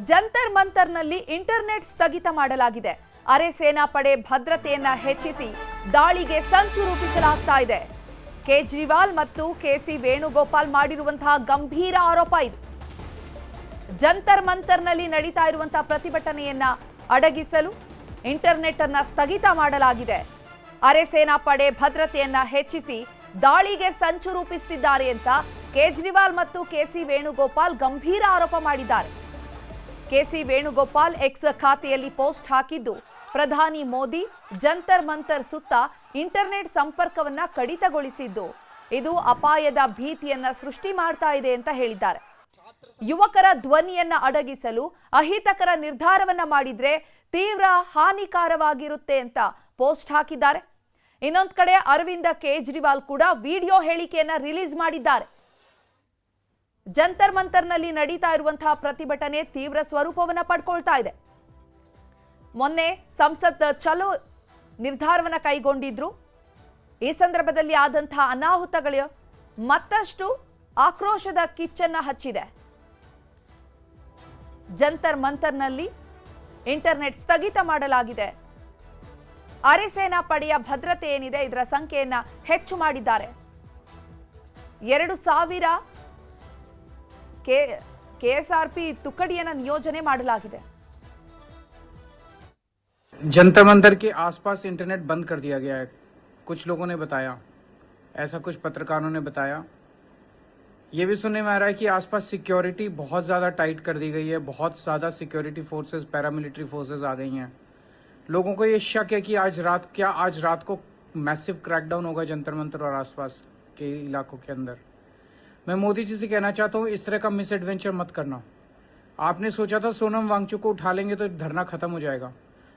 Jantar ಮಂತರ್ನಲ್ಲಿ internet ಸ್ಥಗಿತ ಮಾಡಲಾಗಿದೆ. ಅರೆ ಸೇನಾಪಡೆ ಭದ್ರತೆಯನ್ನ ಹೆಚ್ಚಿಸಿ ದಾಳಿಗೆ ಸಂಚು ರೂಪಿಸಲಾಗ್ತಾ ಇದೆ. ಕೇಜ್ರಿವಾಲ್ ಮತ್ತು ಕೆಸಿ ವೇಣುಗೋಪಾಲ್ ಮಾಡಿರುವಂತಹ ಗಂಭೀರ ಆರೋಪ ಇದು. ಜಂತರ್ ಮಂತರ್ನಲ್ಲಿ ನಡೀತಾ ಇರುವಂತಹ ಪ್ರತಿಭಟನೆಯನ್ನ ಅಡಗಿಸಲು ಇಂಟರ್ನೆಟ್ ಅನ್ನ ಸ್ಥಗಿತ ಮಾಡಲಾಗಿದೆ. ಅರೆ ಸೇನಾಪಡೆ ಭದ್ರತೆಯನ್ನ ಹೆಚ್ಚಿಸಿ ದಾಳಿಗೆ ಸಂಚು ರೂಪಿಸುತ್ತಿದ್ದಾರೆ ಅಂತ ಕೇಜ್ರಿವಾಲ್ ಮತ್ತು ಕೆಸಿ ವೇಣುಗೋಪಾಲ್ ಗಂಭೀರ ಆರೋಪ ಮಾಡಿದ್ದಾರೆ. ಕೆಸಿ ವೇಣುಗೋಪಾಲ್ ಎಕ್ಸ್ ಖಾತೆಯಲ್ಲಿ ಪೋಸ್ಟ್ ಹಾಕಿದ್ದು, ಪ್ರಧಾನಿ ಮೋದಿ ಜಂತರ್ ಮಂತರ್ ಸುತ್ತ ಇಂಟರ್ನೆಟ್ ಸಂಪರ್ಕವನ್ನ ಕಡಿತಗೊಳಿಸಿದ್ದು ಇದು ಅಪಾಯದ ಭೀತಿಯನ್ನ ಸೃಷ್ಟಿ ಮಾಡ್ತಾ ಇದೆ ಅಂತ ಹೇಳಿದ್ದಾರೆ. ಯುವಕರ ಧ್ವನಿಯನ್ನ ಅಡಗಿಸಲು ಅಹಿತಕರ ನಿರ್ಧಾರವನ್ನ ಮಾಡಿದ್ರೆ ತೀವ್ರ ಹಾನಿಕಾರವಾಗಿರುತ್ತೆ ಅಂತ ಪೋಸ್ಟ್ ಹಾಕಿದ್ದಾರೆ. ಇನ್ನೊಂದು ಕಡೆ ಅರವಿಂದ ಕೇಜ್ರಿವಾಲ್ ಕೂಡ ವಿಡಿಯೋ ಹೇಳಿಕೆಯನ್ನ ರಿಲೀಸ್ ಮಾಡಿದ್ದಾರೆ. ಜಂತರ್ ಮಂತರ್ನಲ್ಲಿ ನಡೀತಾ ಇರುವಂತಹ ಪ್ರತಿಭಟನೆ ತೀವ್ರ ಸ್ವರೂಪವನ್ನ ಪಡ್ಕೊಳ್ತಾ ಇದೆ. ಮೊನ್ನೆ ಸಂಸತ್ ಚಲೋ ನಿರ್ಧಾರವನ್ನ ಕೈಗೊಂಡಿದ್ರು. ಈ ಸಂದರ್ಭದಲ್ಲಿ ಆದಂತಹ ಅನಾಹುತಗಳು ಮತ್ತಷ್ಟು ಆಕ್ರೋಶದ ಕಿಚ್ಚನ್ನ ಹಚ್ಚಿದೆ. ಜಂತರ್ ಮಂತರ್ನಲ್ಲಿ ಇಂಟರ್ನೆಟ್ ಸ್ಥಗಿತ ಮಾಡಲಾಗಿದೆ. ಅರೆ ಸೇನಾ ಪಡೆಯ ಭದ್ರತೆ ಏನಿದೆ ಇದರ ಸಂಖ್ಯೆಯನ್ನ ಹೆಚ್ಚು ಮಾಡಿದ್ದಾರೆ. 2000 ಕೆಎಸ್ಆರ್ಪಿ ತುಕಡಿಯನ್ನ ನಿಯೋಜನೆ ಮಾಡಲಾಗಿದೆ. जंतर मंतर के आसपास इंटरनेट बंद कर दिया गया है, कुछ लोगों ने बताया, ऐसा कुछ पत्रकारों ने बताया. ये भी सुनने में आ रहा है कि आसपास सिक्योरिटी बहुत ज़्यादा टाइट कर दी गई है, बहुत ज़्यादा सिक्योरिटी फोर्सेस, पैरामिलिट्री फोर्सेस आ गई हैं. लोगों को ये शक है कि आज रात को मैसिव क्रैकडाउन होगा जंतर मंतर और आसपास के इलाकों के अंदर. मैं मोदी जी से कहना चाहता हूँ, इस तरह का मिस एडवेंचर मत करना. आपने सोचा था सोनम वांगचुक को उठा लेंगे तो धरना खत्म हो जाएगा.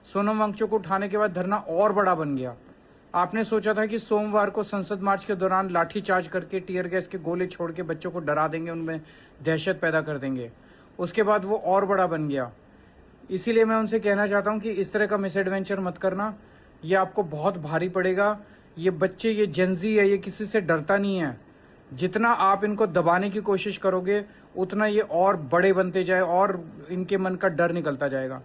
सोनम वांगचुक को उठाने के बाद धरना और बड़ा बन गया. आपने सोचा था कि सोमवार को संसद मार्च के दौरान लाठी चार्ज करके टीयर गैस के गोले छोड़ के बच्चों को डरा देंगे, उनमें दहशत पैदा कर देंगे. उसके बाद वो और बड़ा बन गया. इसीलिए मैं उनसे कहना चाहता हूँ कि इस तरह का मिस एडवेंचर मत करना. ये आपको बहुत भारी पड़ेगा. ये बच्चे, ये जेनजी है, ये किसी से डरता नहीं है. जितना आप इनको दबाने की कोशिश करोगे उतना ये और बड़े बनते जाए और इनके मन का डर निकलता जाएगा.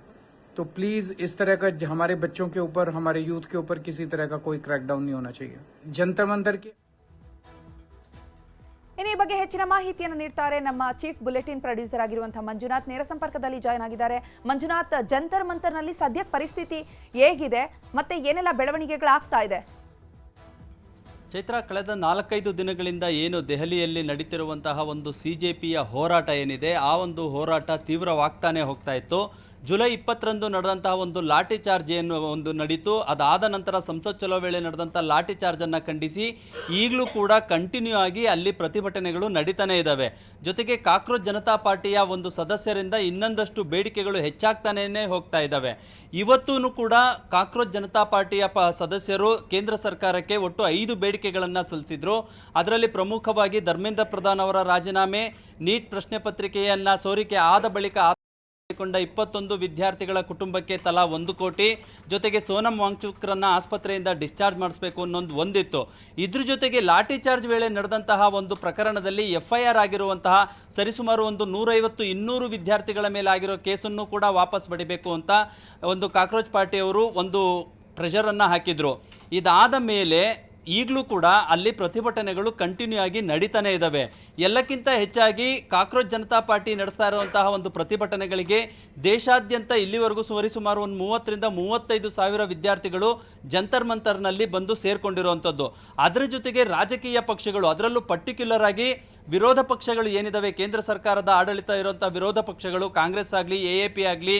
तो प्लीज़ इस तरह का हमारे बच्चों के ऊपर, हमारे यूथ के ऊपर किसी तरह का कोई क्रैकडाउन नहीं होना चाहिए. जंतर मंतर के ಇನ್ನು ಈ ಬಗ್ಗೆ ಹೆಚ್ಚಿನ ಮಾಹಿತಿಯನ್ನು ನೀಡ್ತಾರೆ ನಮ್ಮ ಚೀಫ್ ಬುಲೆಟಿನ್ ಪ್ರೊಡ್ಯೂಸರ್ ಆಗಿರುವಂತಹ ಮಂಜುನಾಥ್. ನೇರ ಸಂಪರ್ಕದಲ್ಲಿ ಜಾಯ್ನ್ ಆಗಿದ್ದಾರೆ. ಮಂಜುನಾಥ್, ಜಂತರ್ ಮಂತರ್ನಲ್ಲಿ ಸದ್ಯ ಪರಿಸ್ಥಿತಿ ಹೇಗಿದೆ ಮತ್ತೆ ಏನೆಲ್ಲ ಬೆಳವಣಿಗೆಗಳಾಗ್ತಾ ಇದೆ? ಚೈತ್ರ, ಕಳೆದ 4-5 ದಿನಗಳಿಂದ ಏನು ದೆಹಲಿಯಲ್ಲಿ ನಡೀತಿರುವಂತಹ ಒಂದು CJPಯ ಹೋರಾಟ ಏನಿದೆ, ಆ ಒಂದು ಹೋರಾಟ ತೀವ್ರವಾಗ್ತಾನೆ ಹೋಗ್ತಾ ಇತ್ತು. ಜುಲೈ 20ರಂದು ನಡೆದಂತಹ ಒಂದು ಲಾಠಿ ಚಾರ್ಜ್ ಏನು ಒಂದು ನಡೀತು, ಅದಾದ ನಂತರ ಸಂಸತ್ ಚಲೋ ವೇಳೆ ನಡೆದಂಥ ಲಾಠಿ ಚಾರ್ಜನ್ನು ಖಂಡಿಸಿ ಈಗಲೂ ಕೂಡ ಕಂಟಿನ್ಯೂ ಆಗಿ ಅಲ್ಲಿ ಪ್ರತಿಭಟನೆಗಳು ನಡೀತಾನೆ ಇದ್ದಾವೆ. ಜೊತೆಗೆ ಕಾಕ್ರೋಚ್ ಜನತಾ ಪಾರ್ಟಿಯ ಒಂದು ಸದಸ್ಯರಿಂದ ಇನ್ನೊಂದಷ್ಟು ಬೇಡಿಕೆಗಳು ಹೆಚ್ಚಾಗ್ತಾನೇ ಹೋಗ್ತಾ ಇದ್ದಾವೆ. ಇವತ್ತೂ ಕೂಡ ಕಾಕ್ರೋಚ್ ಜನತಾ ಪಾರ್ಟಿಯ ಸದಸ್ಯರು ಕೇಂದ್ರ ಸರ್ಕಾರಕ್ಕೆ ಒಟ್ಟು 5 ಬೇಡಿಕೆಗಳನ್ನು ಸಲ್ಲಿಸಿದ್ರು. ಅದರಲ್ಲಿ ಪ್ರಮುಖವಾಗಿ ಧರ್ಮೇಂದ್ರ ಪ್ರಧಾನ್ ಅವರ ರಾಜೀನಾಮೆ, ನೀಟ್ ಪ್ರಶ್ನೆ ಪತ್ರಿಕೆಯನ್ನು ಸೋರಿಕೆ ಆದ ಬಳಿಕ ಕೊಂಡ 21 ವಿದ್ಯಾರ್ಥಿಗಳ ಕುಟುಂಬಕ್ಕೆ ತಲಾ 1 ಕೋಟಿ, ಜೊತೆಗೆ ಸೋನಂ ವಾಂಗ್ಚುಕ್ರನ್ನ ಆಸ್ಪತ್ರೆಯಿಂದ ಡಿಸ್ಚಾರ್ಜ್ ಮಾಡಿಸಬೇಕು ಅನ್ನೋದು ಒಂದಿತ್ತು. ಇದ್ರ ಜೊತೆಗೆ ಲಾಠಿ ಚಾರ್ಜ್ ವೇಳೆ ನಡೆದಂತಹ ಒಂದು ಪ್ರಕರಣದಲ್ಲಿ FIR ಆಗಿರುವಂತಹ ಸರಿಸುಮಾರು ಒಂದು 150-200 ವಿದ್ಯಾರ್ಥಿಗಳ ಮೇಲೆ ಆಗಿರೋ ಕೇಸನ್ನು ಕೂಡ ವಾಪಸ್ ಪಡಿಬೇಕು ಅಂತ ಒಂದು ಕಾಕ್ರೋಚ್ ಪಾರ್ಟಿಯವರು ಒಂದು ಪ್ರೆಷರನ್ನು ಹಾಕಿದ್ರು. ಇದಾದ ಮೇಲೆ ಈಗಲೂ ಕೂಡ ಅಲ್ಲಿ ಪ್ರತಿಭಟನೆಗಳು ಕಂಟಿನ್ಯೂ ಆಗಿ ನಡೀತಾನೆ ಇದ್ದಾವೆ. ಎಲ್ಲಕ್ಕಿಂತ ಹೆಚ್ಚಾಗಿ ಕಾಕ್ರೋಚ್ ಜನತಾ ಪಾರ್ಟಿ ನಡೆಸ್ತಾ ಇರುವಂತಹ ಒಂದು ಪ್ರತಿಭಟನೆಗಳಿಗೆ ದೇಶಾದ್ಯಂತ ಇಲ್ಲಿವರೆಗೂ ಸರಿಸುಮಾರು ಒಂದು 30-35 ಸಾವಿರ ವಿದ್ಯಾರ್ಥಿಗಳು ಜಂತರ್ ಮಂತರ್ನಲ್ಲಿ ಬಂದು ಸೇರ್ಕೊಂಡಿರುವಂಥದ್ದು. ಅದರ ಜೊತೆಗೆ ರಾಜಕೀಯ ಪಕ್ಷಗಳು, ಅದರಲ್ಲೂ ಪರ್ಟಿಕ್ಯುಲರ್ ಆಗಿ ವಿರೋಧ ಪಕ್ಷಗಳು ಏನಿದಾವೆ, ಕೇಂದ್ರ ಸರ್ಕಾರದ ಆಡಳಿತ ಇರುವಂಥ ವಿರೋಧ ಪಕ್ಷಗಳು, ಕಾಂಗ್ರೆಸ್ ಆಗಲಿ, AAP ಆಗಲಿ,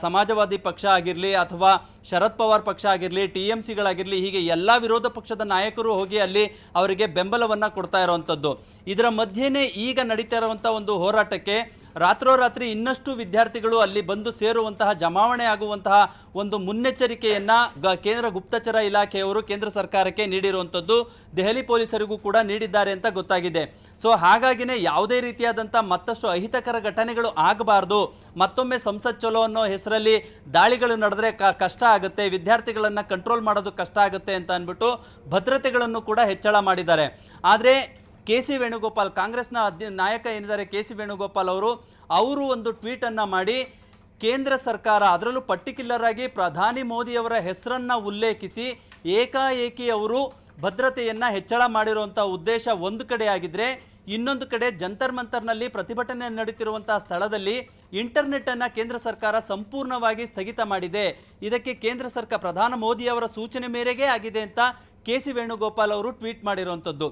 ಸಮಾಜವಾದಿ ಪಕ್ಷ ಆಗಿರಲಿ ಅಥವಾ ಶರದ್ ಪವಾರ್ ಪಕ್ಷ ಆಗಿರಲಿ, TMCಗಳಾಗಿರಲಿ, ಹೀಗೆ ಎಲ್ಲ ವಿರೋಧ ಪಕ್ಷದ ನಾಯಕರು ಹೋಗಿ ಅಲ್ಲಿ ಅವರಿಗೆ ಬೆಂಬಲವನ್ನು ಕೊಡ್ತಾ ಇರುವಂಥದ್ದು. ಇದರ ಮಧ್ಯೆನೇ ಈಗ ನಡೀತಾ ಇರುವಂಥ ಒಂದು ಹೋರಾಟಕ್ಕೆ ರಾತ್ರೋರಾತ್ರಿ ಇನ್ನಷ್ಟು ವಿದ್ಯಾರ್ಥಿಗಳು ಅಲ್ಲಿ ಬಂದು ಸೇರುವಂತಹ, ಜಮಾವಣೆ ಆಗುವಂತಹ ಒಂದು ಮುನ್ನೆಚ್ಚರಿಕೆಯನ್ನು ಕೇಂದ್ರ ಗುಪ್ತಚರ ಇಲಾಖೆಯವರು ಕೇಂದ್ರ ಸರ್ಕಾರಕ್ಕೆ ನೀಡಿರುವಂಥದ್ದು, ದೆಹಲಿ ಪೊಲೀಸರಿಗೂ ಕೂಡ ನೀಡಿದ್ದಾರೆ ಅಂತ ಗೊತ್ತಾಗಿದೆ. ಸೊ ಹಾಗಾಗಿನೇ ಯಾವುದೇ ರೀತಿಯಾದಂಥ ಮತ್ತಷ್ಟು ಅಹಿತಕರ ಘಟನೆಗಳು ಆಗಬಾರ್ದು, ಮತ್ತೊಮ್ಮೆ ಸಂಸತ್ ಚಲೋ ಅನ್ನೋ ಹೆಸರಲ್ಲಿ ದಾಳಿಗಳು ನಡೆದ್ರೆ ಕಷ್ಟ ಆಗುತ್ತೆ, ವಿದ್ಯಾರ್ಥಿಗಳನ್ನು ಕಂಟ್ರೋಲ್ ಮಾಡೋದು ಕಷ್ಟ ಆಗುತ್ತೆ ಅಂತ ಅಂದ್ಬಿಟ್ಟು ಭದ್ರತೆಗಳನ್ನು ಕೂಡ ಹೆಚ್ಚಳ ಮಾಡಿದ್ದಾರೆ. ಆದರೆ ಕೆಸಿ ವೇಣುಗೋಪಾಲ್, ಕಾಂಗ್ರೆಸ್ನ ನಾಯಕ ಏನಿದ್ದಾರೆ ಕೆಸಿ ವೇಣುಗೋಪಾಲ್ ಅವರು ಒಂದು ಟ್ವೀಟನ್ನು ಮಾಡಿ ಕೇಂದ್ರ ಸರ್ಕಾರ ಅದರಲ್ಲೂ ಪರ್ಟಿಕ್ಯುಲರ್ ಆಗಿ ಪ್ರಧಾನಿ ಮೋದಿಯವರ ಹೆಸರನ್ನು ಉಲ್ಲೇಖಿಸಿ ಏಕಾಏಕಿ ಅವರು ಭದ್ರತೆಯನ್ನು ಹೆಚ್ಚಳ ಮಾಡಿರುವಂಥ ಉದ್ದೇಶ ಒಂದು ಕಡೆ ಆಗಿದ್ರೆ, ಇನ್ನೊಂದು ಕಡೆ ಜಂತರ್ ಮಂತರ್ನಲ್ಲಿ ಪ್ರತಿಭಟನೆ ನಡೀತಿರುವಂತಹ ಸ್ಥಳದಲ್ಲಿ ಇಂಟರ್ನೆಟ್ಟನ್ನು ಕೇಂದ್ರ ಸರ್ಕಾರ ಸಂಪೂರ್ಣವಾಗಿ ಸ್ಥಗಿತ ಮಾಡಿದೆ. ಇದಕ್ಕೆ ಕೇಂದ್ರ ಸರ್ಕಾರ ಪ್ರಧಾನಿ ಮೋದಿಯವರ ಸೂಚನೆ ಮೇರೆಗೆ ಆಗಿದೆ ಅಂತ KC ವೇಣುಗೋಪಾಲ್ ಅವರು ಟ್ವೀಟ್ ಮಾಡಿರುವಂಥದ್ದು.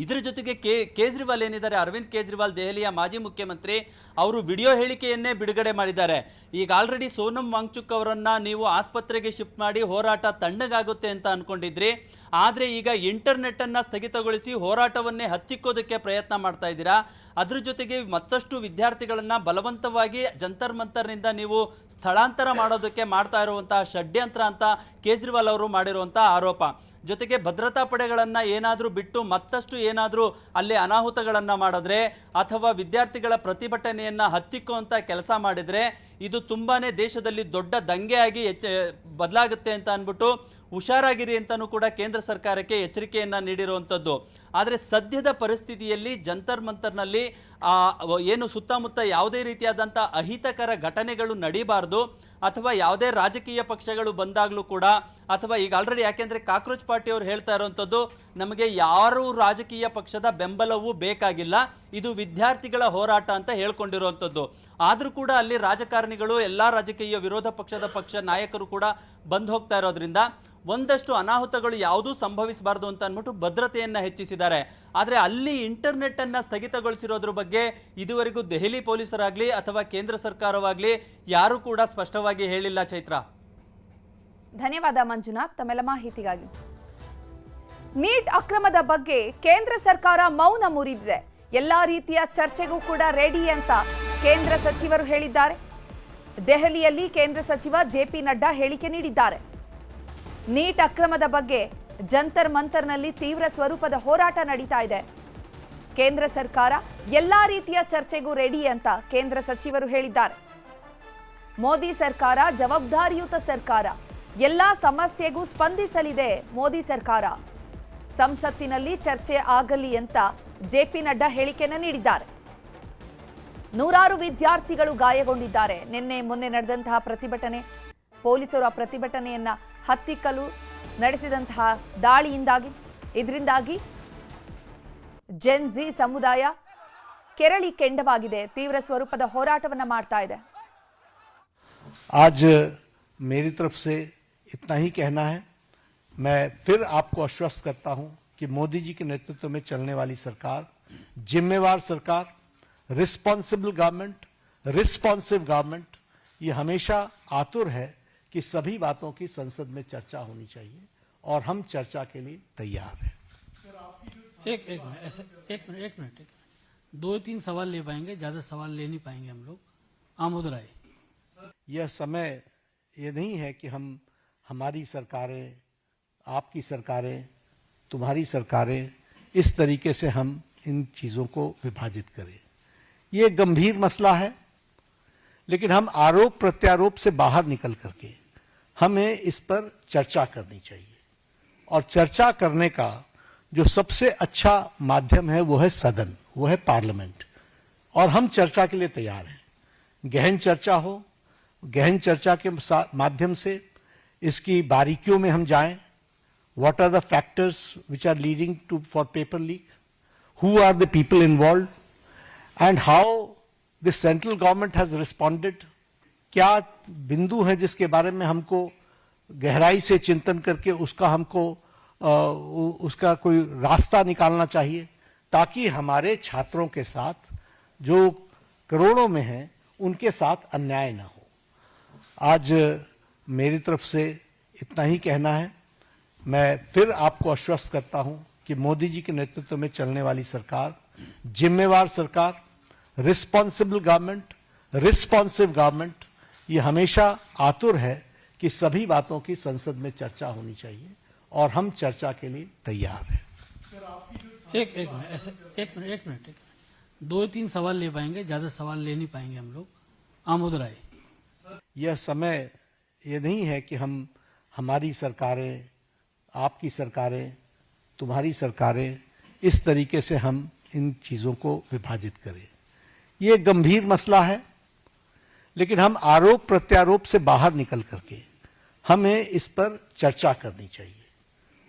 ಇದರ ಜೊತೆಗೆ ಕೇಜ್ರಿವಾಲ್ ಏನಿದ್ದಾರೆ, ಅರವಿಂದ್ ಕೇಜ್ರಿವಾಲ್ ದೆಹಲಿಯ ಮಾಜಿ ಮುಖ್ಯಮಂತ್ರಿ, ಅವರು ವಿಡಿಯೋ ಹೇಳಿಕೆಯನ್ನೇ ಬಿಡುಗಡೆ ಮಾಡಿದ್ದಾರೆ. ಈಗ ಆಲ್ರೆಡಿ ಸೋನಂ ವಾಂಗ್ಚುಕ್ ಅವರನ್ನು ನೀವು ಆಸ್ಪತ್ರೆಗೆ ಶಿಫ್ಟ್ ಮಾಡಿ ಹೋರಾಟ ತಣ್ಣಗಾಗುತ್ತೆ ಅಂತ ಅಂದ್ಕೊಂಡಿದ್ರಿ, ಆದರೆ ಈಗ ಇಂಟರ್ನೆಟ್ಟನ್ನು ಸ್ಥಗಿತಗೊಳಿಸಿ ಹೋರಾಟವನ್ನೇ ಹತ್ತಿಕ್ಕೋದಕ್ಕೆ ಪ್ರಯತ್ನ ಮಾಡ್ತಾ ಇದ್ದೀರಾ. ಅದ್ರ ಜೊತೆಗೆ ಮತ್ತಷ್ಟು ವಿದ್ಯಾರ್ಥಿಗಳನ್ನು ಬಲವಂತವಾಗಿ ಜಂತರ್ ಮಂತರ್ನಿಂದ ನೀವು ಸ್ಥಳಾಂತರ ಮಾಡೋದಕ್ಕೆ ಮಾಡ್ತಾ ಇರುವಂತಹ ಷಡ್ಯಂತ್ರ ಅಂತ ಕೇಜ್ರಿವಾಲ್ ಅವರು ಮಾಡಿರುವಂಥ ಆರೋಪ. ಜೊತೆಗೆ ಭದ್ರತಾ ಪಡೆಗಳನ್ನು ಏನಾದರೂ ಬಿಟ್ಟು ಮತ್ತಷ್ಟು ಏನಾದರೂ ಅಲ್ಲಿ ಅನಾಹುತಗಳನ್ನು ಮಾಡಿದ್ರೆ ಅಥವಾ ವಿದ್ಯಾರ್ಥಿಗಳ ಪ್ರತಿಭಟನೆಯನ್ನು ಹತ್ತಿಕ್ಕುವಂಥ ಕೆಲಸ ಮಾಡಿದರೆ ಇದು ತುಂಬಾ ದೇಶದಲ್ಲಿ ದೊಡ್ಡ ದಂಗೆಯಾಗಿ ಬದಲಾಗುತ್ತೆ ಅಂತ ಅಂದ್ಬಿಟ್ಟು ಹುಷಾರಾಗಿರಿ ಅಂತಲೂ ಕೂಡ ಕೇಂದ್ರ ಸರ್ಕಾರಕ್ಕೆ ಎಚ್ಚರಿಕೆಯನ್ನು ನೀಡಿರುವಂಥದ್ದು. ಆದರೆ ಸದ್ಯದ ಪರಿಸ್ಥಿತಿಯಲ್ಲಿ ಜಂತರ್ ಮಂತರ್ನಲ್ಲಿ ಏನು ಸುತ್ತಮುತ್ತ ಯಾವುದೇ ರೀತಿಯಾದಂಥ ಅಹಿತಕರ ಘಟನೆಗಳು ನಡೀಬಾರ್ದು, ಅಥವಾ ಯಾವುದೇ ರಾಜಕೀಯ ಪಕ್ಷಗಳು ಬಂದಾಗಲೂ ಕೂಡ, ಅಥವಾ ಈಗ ಆಲ್ರೆಡಿ ಯಾಕೆಂದರೆ ಕಾಕ್ರೋಚ್ ಪಾರ್ಟಿಯವರು ಹೇಳ್ತಾ ಇರುವಂಥದ್ದು, ನಮಗೆ ಯಾರೂ ರಾಜಕೀಯ ಪಕ್ಷದ ಬೆಂಬಲವೂ ಬೇಕಾಗಿಲ್ಲ, ಇದು ವಿದ್ಯಾರ್ಥಿಗಳ ಹೋರಾಟ ಅಂತ ಹೇಳ್ಕೊಂಡಿರುವಂಥದ್ದು. ಆದರೂ ಕೂಡ ಅಲ್ಲಿ ರಾಜಕಾರಣಿಗಳು, ಎಲ್ಲ ರಾಜಕೀಯ ವಿರೋಧ ಪಕ್ಷದ ನಾಯಕರು ಕೂಡ ಬಂದು ಹೋಗ್ತಾ ಇರೋದ್ರಿಂದ ಒಂದಷ್ಟು ಅನಾಹುತಗಳು ಯಾವುದೂ ಸಂಭವಿಸಬಾರ್ದು ಅಂತ ಅಂದ್ಬಿಟ್ಟು ಭದ್ರತೆಯನ್ನು ಹೆಚ್ಚಿಸಿದ್ದಾರೆ. ಆದರೆ ಅಲ್ಲಿ ಇಂಟರ್ನೆಟ್ಟನ್ನು ಸ್ಥಗಿತಗೊಳಿಸಿರೋದ್ರ ಬಗ್ಗೆ ಇದುವರೆಗೂ ದೆಹಲಿ ಪೊಲೀಸರಾಗಲಿ ಅಥವಾ ಕೇಂದ್ರ ಸರ್ಕಾರವಾಗಲಿ ಯಾರೂ ಕೂಡ ಸ್ಪಷ್ಟವಾಗಿ ಹೇಳಿಲ್ಲ. ಚೈತ್ರ, ಧನ್ಯವಾದ ಮಂಜುನಾಥ್ ತಮ್ಮೆಲ್ಲ ಮಾಹಿತಿಗಾಗಿ. ನೀಟ್ ಅಕ್ರಮದ ಬಗ್ಗೆ ಕೇಂದ್ರ ಸರ್ಕಾರ ಮೌನ ಮುರಿದಿದೆ. ಎಲ್ಲಾ ರೀತಿಯ ಚರ್ಚೆಗೂ ಕೂಡ ರೆಡಿ ಅಂತ ಕೇಂದ್ರ ಸಚಿವರು ಹೇಳಿದ್ದಾರೆ. ದೆಹಲಿಯಲ್ಲಿ ಕೇಂದ್ರ ಸಚಿವ JP ನಡ್ಡಾ ಹೇಳಿಕೆ ನೀಡಿದ್ದಾರೆ. ನೀಟ್ ಅಕ್ರಮದ ಬಗ್ಗೆ ಜಂತರ್ ಮಂತರ್ನಲ್ಲಿ ತೀವ್ರ ಸ್ವರೂಪದ ಹೋರಾಟ ನಡೀತಾ ಇದೆ. ಕೇಂದ್ರ ಸರ್ಕಾರ ಎಲ್ಲಾ ರೀತಿಯ ಚರ್ಚೆಗೂ ರೆಡಿ ಅಂತ ಕೇಂದ್ರ ಸಚಿವರು ಹೇಳಿದ್ದಾರೆ. ಮೋದಿ ಸರ್ಕಾರ ಜವಾಬ್ದಾರಿಯುತ ಸರ್ಕಾರ, ಎಲ್ಲಾ ಸಮಸ್ಯೆಗೂ ಸ್ಪಂದಿಸಲಿದೆ ಮೋದಿ ಸರ್ಕಾರ. ಸಂಸತ್ತಿನಲ್ಲಿ ಚರ್ಚೆ ಆಗಲಿ ಅಂತ JP ನಡ್ಡಾ ಹೇಳಿಕೆಯನ್ನು ನೀಡಿದ್ದಾರೆ. ನೂರಾರು ವಿದ್ಯಾರ್ಥಿಗಳು ಗಾಯಗೊಂಡಿದ್ದಾರೆ. ನಿನ್ನೆ ಮೊನ್ನೆ ನಡೆದಂತಹ ಪ್ರತಿಭಟನೆ, ಪೊಲೀಸರು ಆ ಪ್ರತಿಭಟನೆಯನ್ನ ಹತ್ತಿಕ್ಕಲು ನಡೆಸಿದಂತಹ ಇದರಿಂದಾಗಿ ಜೆನ್ ಝಿ ಸಮುದಾಯ ಕೆರಳಿ ಕೆಂಡವಾಗಿದೆ, ತೀವ್ರ ಸ್ವರೂಪದ ಹೋರಾಟವನ್ನ ಮಾಡ್ತಾ ಇದೆ. आज मेरी तरफ से इतना ही कहना है. मैं फिर आपको आश्वस्त करता हूं कि मोदी जी के नेतृत्व में चलने वाली सरकार जिम्मेवार सरकार, रिस्पॉन्सिबल गवर्नमेंट, रिस्पॉन्सिव गवर्नमेंट, ये हमेशा आतुर है कि सभी बातों की संसद में चर्चा होनी चाहिए और हम चर्चा के लिए तैयार हैं. एक मिनट 2-3 सवाल ले पाएंगे, ज्यादा सवाल ले नहीं पाएंगे हम लोग. आमोद राय, यह समय ये नहीं है कि हम हमारी सरकारें, आपकी सरकारें, तुम्हारी सरकारें, इस तरीके से हम इन चीजों को विभाजित करें. ये गंभीर मसला है, लेकिन हम आरोप प्रत्यारोप से बाहर निकल करके हमें इस पर चर्चा करनी चाहिए. और चर्चा करने का जो सबसे अच्छा माध्यम है वो है सदन, वो है पार्लियामेंट. और हम चर्चा के लिए तैयार हैं. गहन चर्चा हो, गहन चर्चा के माध्यम से इसकी बारीकियों में हम जाएं. What are the factors which are leading to for paper leak, who are the people involve, and how the central government has responded. क्या बिंदु है जिसके बारे में हमको गहराई से चिंतन करके उसका कोई रास्ता निकालना चाहिए, ताकि हमारे छात्रों के साथ जो करोड़ों में हैं उनके साथ अन्याय न हो. आज मेरी तरफ से इतना ही कहना है. मैं फिर आपको आश्वस्त करता हूं कि मोदी जी के नेतृत्व में चलने वाली सरकार जिम्मेवार सरकार, रिस्पॉन्सिबल गवर्नमेंट, रिस्पॉन्सिव गवर्नमेंट, ये हमेशा आतुर है कि सभी बातों की संसद में चर्चा होनी चाहिए और हम चर्चा के लिए तैयार हैं. एक मिनट 2-3 सवाल ले पाएंगे, ज्यादा सवाल ले नहीं पाएंगे हम लोग. आमोद राय, यह समय ये नहीं है कि हम हमारी सरकारें, आपकी सरकारें, तुम्हारी सरकारें, इस तरीके से हम इन चीजों को विभाजित करें. ये गंभीर मसला है, लेकिन हम आरोप प्रत्यारोप से बाहर निकल करके हमें इस पर चर्चा करनी चाहिए।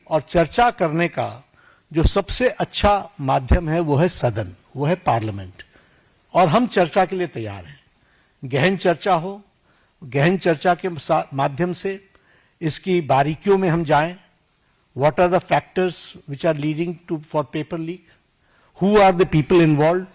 और चर्चा करने का जो सबसे अच्छा माध्यम है वो है सदन, वो है पार्लियामेंट। और हम चर्चा के लिए तैयार हैं। गहन चर्चा हो, गहन चर्चा के माध्यम से इसकी बारीकियों में हम जाएं। What are the factors which are leading to for paper leak, who are the people involve,